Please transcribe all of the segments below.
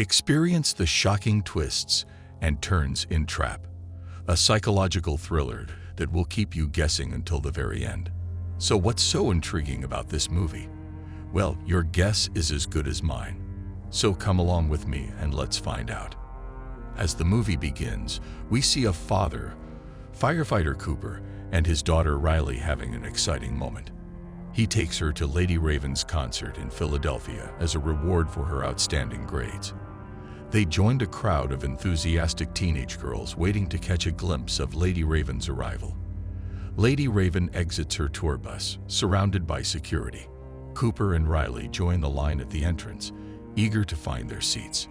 Experience the shocking twists and turns in Trap, a psychological thriller that will keep you guessing until the very end. So what's so intriguing about this movie? Well, your guess is as good as mine. So come along with me and let's find out. As the movie begins, we see a father, firefighter Cooper, and his daughter Riley having an exciting moment. He takes her to Lady Raven's concert in Philadelphia as a reward for her outstanding grades. They joined a crowd of enthusiastic teenage girls waiting to catch a glimpse of Lady Raven's arrival. Lady Raven exits her tour bus, surrounded by security. Cooper and Riley join the line at the entrance, eager to find their seats.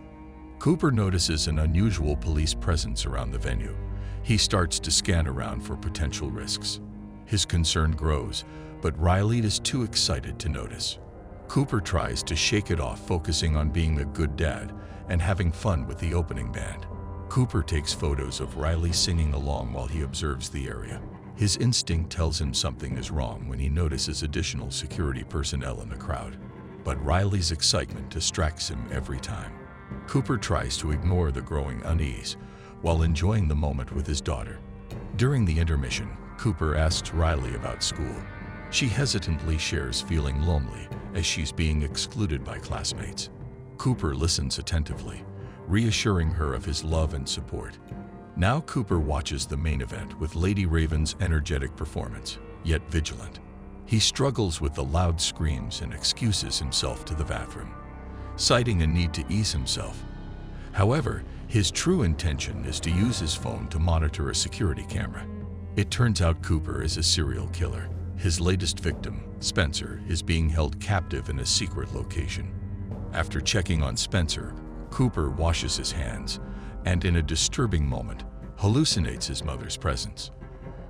Cooper notices an unusual police presence around the venue. He starts to scan around for potential risks. His concern grows, but Riley is too excited to notice. Cooper tries to shake it off, focusing on being a good dad and having fun with the opening band. Cooper takes photos of Riley singing along while he observes the area. His instinct tells him something is wrong when he notices additional security personnel in the crowd. But Riley's excitement distracts him every time. Cooper tries to ignore the growing unease while enjoying the moment with his daughter. During the intermission, Cooper asks Riley about school. She hesitantly shares feeling lonely as she's being excluded by classmates. Cooper listens attentively, reassuring her of his love and support. Now Cooper watches the main event with Lady Raven's energetic performance, yet vigilant. He struggles with the loud screams and excuses himself to the bathroom, citing a need to ease himself. However, his true intention is to use his phone to monitor a security camera. It turns out Cooper is a serial killer. His latest victim, Spencer, is being held captive in a secret location. After checking on Spencer, Cooper washes his hands and, in a disturbing moment, hallucinates his mother's presence.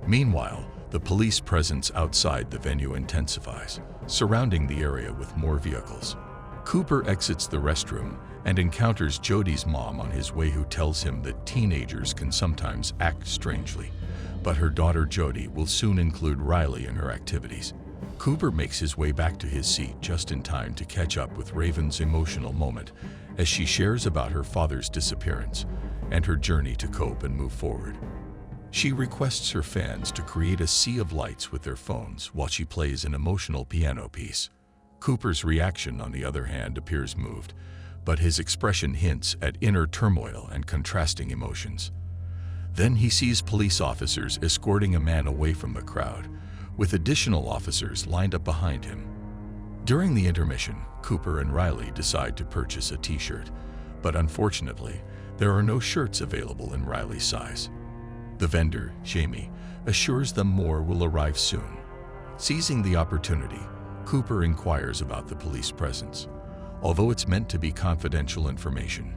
Meanwhile, the police presence outside the venue intensifies, surrounding the area with more vehicles. Cooper exits the restroom and encounters Jody's mom on his way, who tells him that teenagers can sometimes act strangely, but her daughter Jody will soon include Riley in her activities. Cooper makes his way back to his seat just in time to catch up with Raven's emotional moment as she shares about her father's disappearance and her journey to cope and move forward. She requests her fans to create a sea of lights with their phones while she plays an emotional piano piece. Cooper's reaction, on the other hand, appears moved, but his expression hints at inner turmoil and contrasting emotions. Then he sees police officers escorting a man away from the crowd, with additional officers lined up behind him. During the intermission, Cooper and Riley decide to purchase a t-shirt, but unfortunately, there are no shirts available in Riley's size. The vendor, Jamie, assures them more will arrive soon. Seizing the opportunity, Cooper inquires about the police presence. Although it's meant to be confidential information,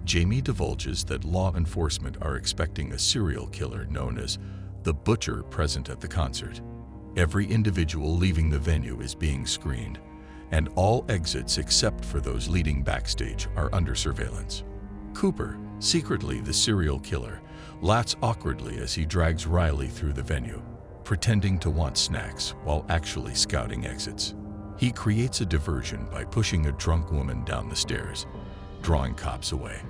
Jamie divulges that law enforcement are expecting a serial killer known as the Butcher present at the concert. Every individual leaving the venue is being screened, and all exits except for those leading backstage are under surveillance. Cooper, secretly the serial killer, laughs awkwardly as he drags Riley through the venue, pretending to want snacks while actually scouting exits. He creates a diversion by pushing a drunk woman down the stairs, drawing cops away.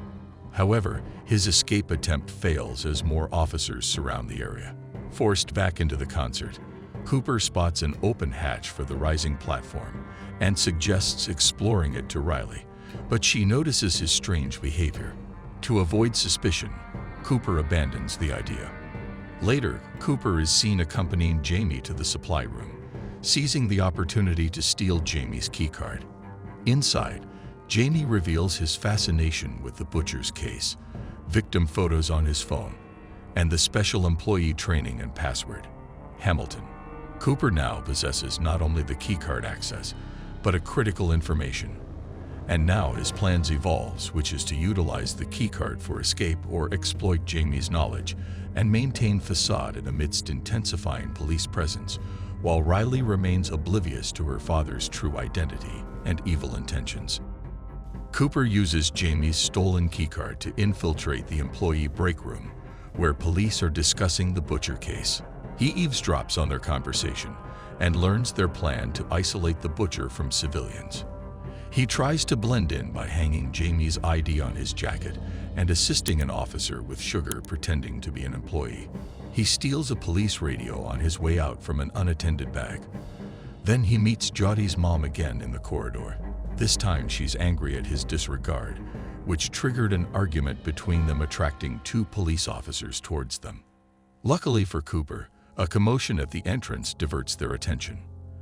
However, his escape attempt fails as more officers surround the area. Forced back into the concert, Cooper spots an open hatch for the rising platform and suggests exploring it to Riley, but she notices his strange behavior. To avoid suspicion, Cooper abandons the idea. Later, Cooper is seen accompanying Jamie to the supply room, seizing the opportunity to steal Jamie's keycard. Inside, Jamie reveals his fascination with the Butcher's case, victim photos on his phone, and the special employee training and password, Hamilton. Cooper now possesses not only the keycard access, but a critical information. And now his plans evolves, which is to utilize the keycard for escape or exploit Jamie's knowledge and maintain facade amidst intensifying police presence, while Riley remains oblivious to her father's true identity and evil intentions. Cooper uses Jamie's stolen keycard to infiltrate the employee break room, where police are discussing the Butcher case. He eavesdrops on their conversation and learns their plan to isolate the Butcher from civilians. He tries to blend in by hanging Jamie's ID on his jacket and assisting an officer with sugar pretending to be an employee. He steals a police radio on his way out from an unattended bag. Then he meets Jodi's mom again in the corridor. This time she's angry at his disregard, which triggered an argument between them, attracting two police officers towards them. Luckily for Cooper, a commotion at the entrance diverts their attention.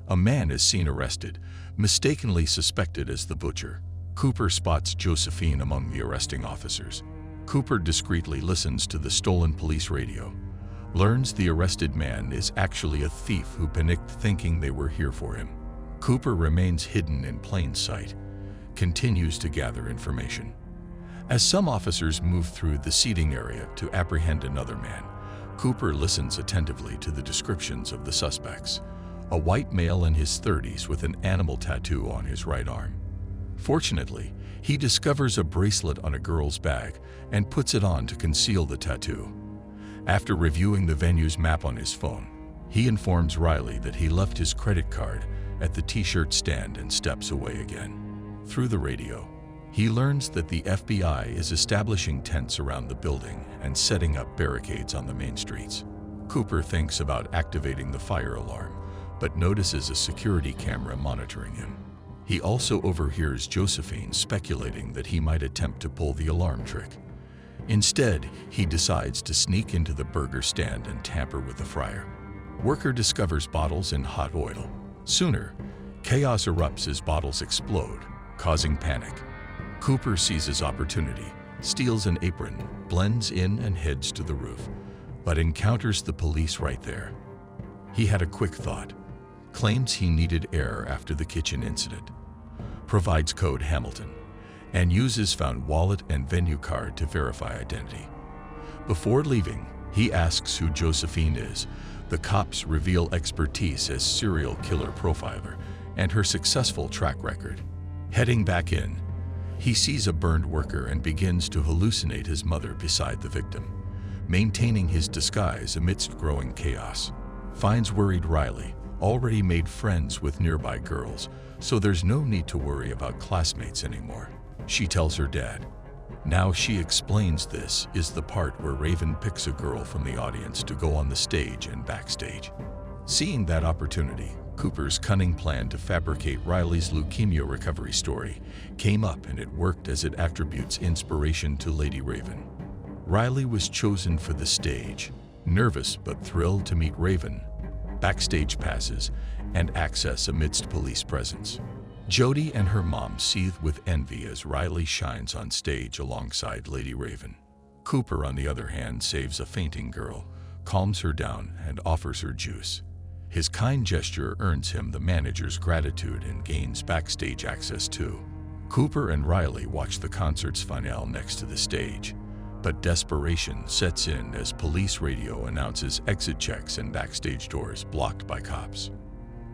A man is seen arrested, mistakenly suspected as the butcher. Cooper spots Josephine among the arresting officers. Cooper discreetly listens to the stolen police radio, learns the arrested man is actually a thief who panicked thinking they were here for him. Cooper remains hidden in plain sight, continues to gather information. As some officers move through the seating area to apprehend another man, Cooper listens attentively to the descriptions of the suspects. A white male in his 30s with an animal tattoo on his right arm. Fortunately, he discovers a bracelet on a girl's bag and puts it on to conceal the tattoo. After reviewing the venue's map on his phone, he informs Riley that he left his credit card at the t-shirt stand and steps away again. Through the radio, he learns that the FBI is establishing tents around the building and setting up barricades on the main streets. Cooper thinks about activating the fire alarm, but notices a security camera monitoring him. He also overhears Josephine speculating that he might attempt to pull the alarm trick. Instead, he decides to sneak into the burger stand and tamper with the fryer. Worker discovers bottles in hot oil. Sooner, chaos erupts as bottles explode, causing panic. Cooper seizes opportunity, steals an apron, blends in and heads to the roof, but encounters the police right there. He had a quick thought, claims he needed air after the kitchen incident, provides code Hamilton, and uses found wallet and venue card to verify identity. Before leaving, he asks who Josephine is. The cops reveal expertise as serial killer profiler and her successful track record. Heading back in, he sees a burned worker and begins to hallucinate his mother beside the victim, maintaining his disguise amidst growing chaos. Finds worried Riley, already made friends with nearby girls, so there's no need to worry about classmates anymore. She tells her dad. Now she explains this is the part where Raven picks a girl from the audience to go on the stage and backstage. Seeing that opportunity, Cooper's cunning plan to fabricate Riley's leukemia recovery story came up, and it worked as it attributes inspiration to Lady Raven. Riley was chosen for the stage, nervous but thrilled to meet Raven, backstage passes, and access amidst police presence. Jodi and her mom seethe with envy as Riley shines on stage alongside Lady Raven. Cooper, on the other hand, saves a fainting girl, calms her down, and offers her juice. His kind gesture earns him the manager's gratitude and gains backstage access too. Cooper and Riley watch the concert's finale next to the stage, but desperation sets in as police radio announces exit checks and backstage doors blocked by cops.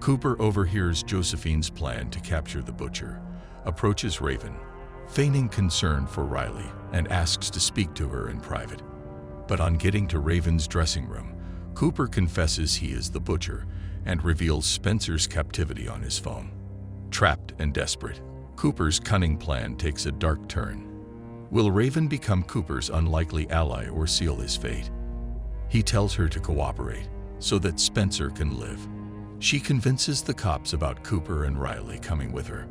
Cooper overhears Josephine's plan to capture the butcher, approaches Raven, feigning concern for Riley, and asks to speak to her in private. But on getting to Raven's dressing room, Cooper confesses he is the butcher and reveals Spencer's captivity on his phone. Trapped and desperate, Cooper's cunning plan takes a dark turn. Will Raven become Cooper's unlikely ally or seal his fate? He tells her to cooperate so that Spencer can live. She convinces the cops about Cooper and Riley coming with her.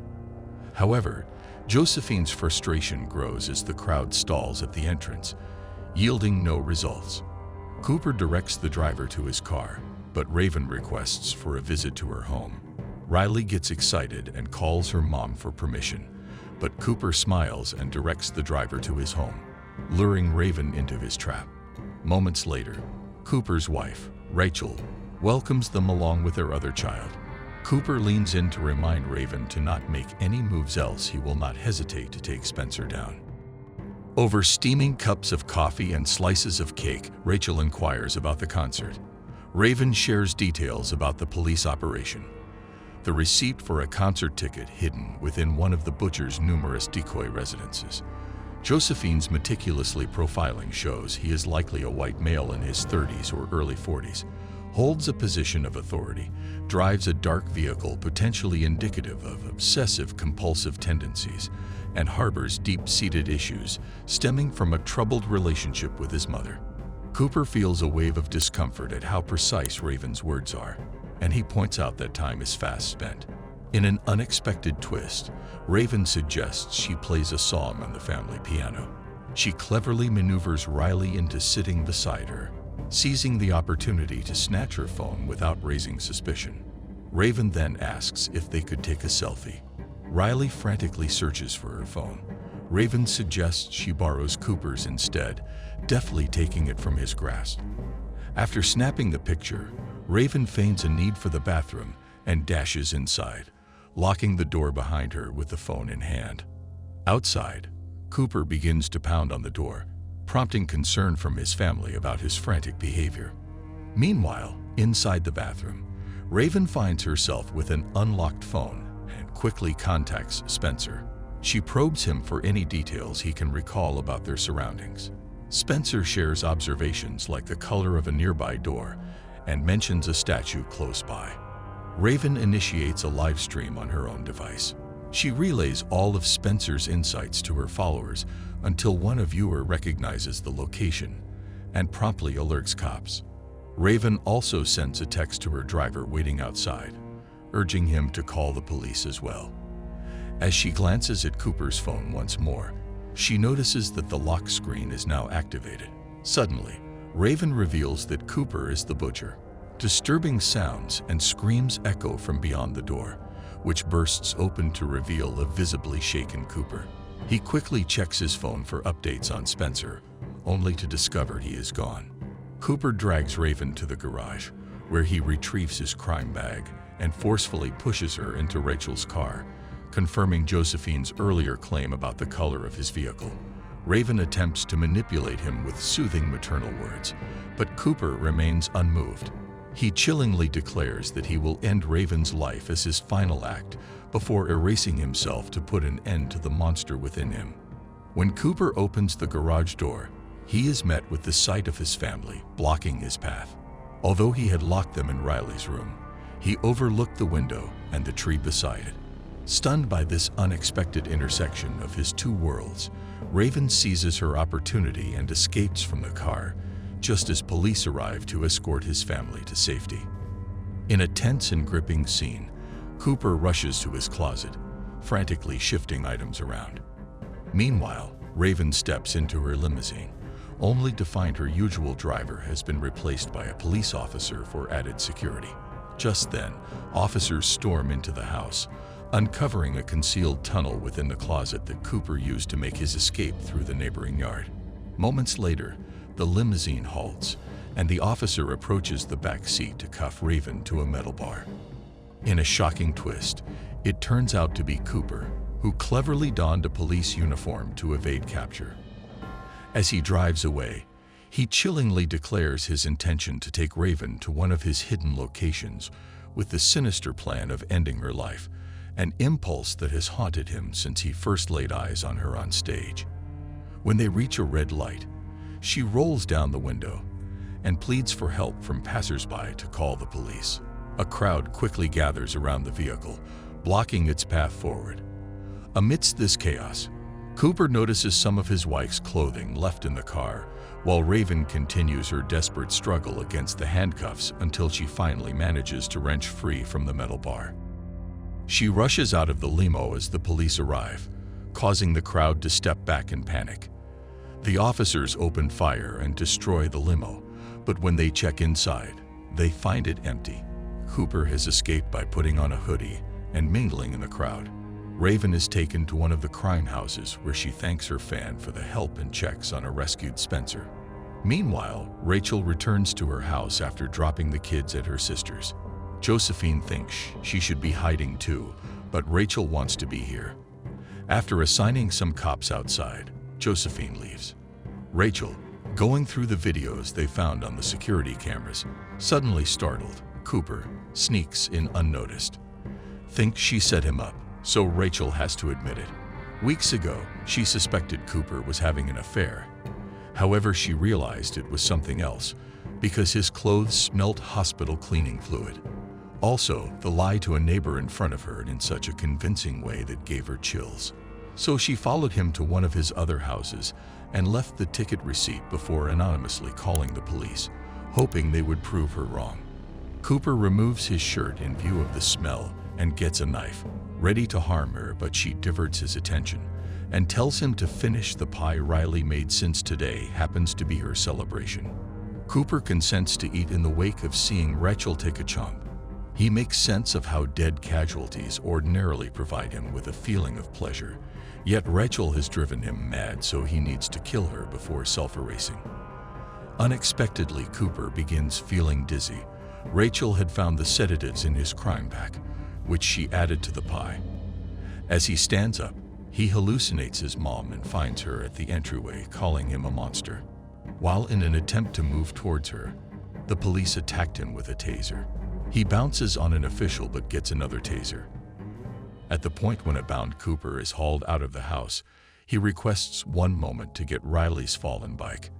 However, Josephine's frustration grows as the crowd stalls at the entrance, yielding no results. Cooper directs the driver to his car, but Raven requests for a visit to her home. Riley gets excited and calls her mom for permission, but Cooper smiles and directs the driver to his home, luring Raven into his trap. Moments later, Cooper's wife, Rachel, welcomes them along with their other child. Cooper leans in to remind Raven to not make any moves, else he will not hesitate to take Spencer down. Over steaming cups of coffee and slices of cake, Rachel inquires about the concert. Raven shares details about the police operation. The receipt for a concert ticket hidden within one of the butcher's numerous decoy residences. Josephine's meticulously profiling shows he is likely a white male in his 30s or early 40s, holds a position of authority, drives a dark vehicle potentially indicative of obsessive-compulsive tendencies, and harbors deep-seated issues stemming from a troubled relationship with his mother. Cooper feels a wave of discomfort at how precise Raven's words are, and he points out that time is fast spent. In an unexpected twist, Raven suggests she plays a song on the family piano. She cleverly maneuvers Riley into sitting beside her, seizing the opportunity to snatch her phone without raising suspicion. Raven then asks if they could take a selfie. Riley frantically searches for her phone. Raven suggests she borrows Cooper's instead, deftly taking it from his grasp. After snapping the picture, Raven feigns a need for the bathroom and dashes inside, locking the door behind her with the phone in hand. Outside, Cooper begins to pound on the door, prompting concern from his family about his frantic behavior. Meanwhile, inside the bathroom, Raven finds herself with an unlocked phone and quickly contacts Spencer. She probes him for any details he can recall about their surroundings. Spencer shares observations like the color of a nearby door and mentions a statue close by. Raven initiates a live stream on her own device. She relays all of Spencer's insights to her followers until one viewer recognizes the location and promptly alerts cops. Raven also sends a text to her driver waiting outside, urging him to call the police as well. As she glances at Cooper's phone once more, she notices that the lock screen is now activated. Suddenly, Raven reveals that Cooper is the butcher. Disturbing sounds and screams echo from beyond the door, which bursts open to reveal a visibly shaken Cooper. He quickly checks his phone for updates on Spencer, only to discover he is gone. Cooper drags Raven to the garage, where he retrieves his crime bag and forcefully pushes her into Rachel's car, confirming Josephine's earlier claim about the color of his vehicle. Raven attempts to manipulate him with soothing maternal words, but Cooper remains unmoved. He chillingly declares that he will end Raven's life as his final act before erasing himself to put an end to the monster within him. When Cooper opens the garage door, he is met with the sight of his family blocking his path. Although he had locked them in Riley's room, he overlooked the window and the tree beside it. Stunned by this unexpected intersection of his two worlds, Raven seizes her opportunity and escapes from the car, just as police arrive to escort his family to safety. In a tense and gripping scene, Cooper rushes to his closet, frantically shifting items around. Meanwhile, Raven steps into her limousine, only to find her usual driver has been replaced by a police officer for added security. Just then, officers storm into the house, uncovering a concealed tunnel within the closet that Cooper used to make his escape through the neighboring yard. Moments later, the limousine halts, and the officer approaches the back seat to cuff Raven to a metal bar. In a shocking twist, it turns out to be Cooper, who cleverly donned a police uniform to evade capture. As he drives away, he chillingly declares his intention to take Raven to one of his hidden locations with the sinister plan of ending her life, an impulse that has haunted him since he first laid eyes on her on stage. When they reach a red light, she rolls down the window and pleads for help from passersby to call the police. A crowd quickly gathers around the vehicle, blocking its path forward. Amidst this chaos, Cooper notices some of his wife's clothing left in the car, while Raven continues her desperate struggle against the handcuffs until she finally manages to wrench free from the metal bar. She rushes out of the limo as the police arrive, causing the crowd to step back in panic. The officers open fire and destroy the limo, but when they check inside, they find it empty. Cooper has escaped by putting on a hoodie and mingling in the crowd. Raven is taken to one of the crime houses where she thanks her fan for the help and checks on a rescued Spencer. Meanwhile, Rachel returns to her house after dropping the kids at her sister's. Josephine thinks she should be hiding too, but Rachel wants to be here. After assigning some cops outside, Josephine leaves. Rachel, going through the videos they found on the security cameras, suddenly startled. Cooper sneaks in unnoticed. Thinks she set him up, so Rachel has to admit it. Weeks ago, she suspected Cooper was having an affair. However, she realized it was something else because his clothes smelt hospital cleaning fluid. Also, the lie to a neighbor in front of her in such a convincing way that gave her chills. So she followed him to one of his other houses and left the ticket receipt before anonymously calling the police, hoping they would prove her wrong. Cooper removes his shirt in view of the smell and gets a knife, ready to harm her, but she diverts his attention and tells him to finish the pie Riley made since today happens to be her celebration. Cooper consents to eat in the wake of seeing Rachel take a chomp. He makes sense of how dead casualties ordinarily provide him with a feeling of pleasure, yet Rachel has driven him mad, so he needs to kill her before self-erasing. Unexpectedly, Cooper begins feeling dizzy. Rachel had found the sedatives in his crime pack, which she added to the pie. As he stands up, he hallucinates his mom and finds her at the entryway, calling him a monster. While in an attempt to move towards her, the police attacked him with a taser. He bounces on an official but gets another taser. At the point when a bound Cooper is hauled out of the house, he requests one moment to get Riley's fallen bike.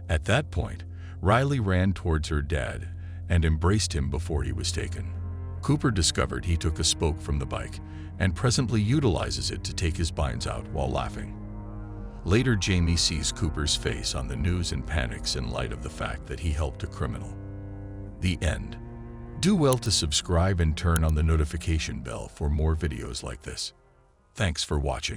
At that point, Riley ran towards her dad and embraced him before he was taken. Cooper discovered he took a spoke from the bike and presently utilizes it to take his binds out while laughing. Later, Jamie sees Cooper's face on the news and panics in light of the fact that he helped a criminal. The end. Do well to subscribe and turn on the notification bell for more videos like this. Thanks for watching.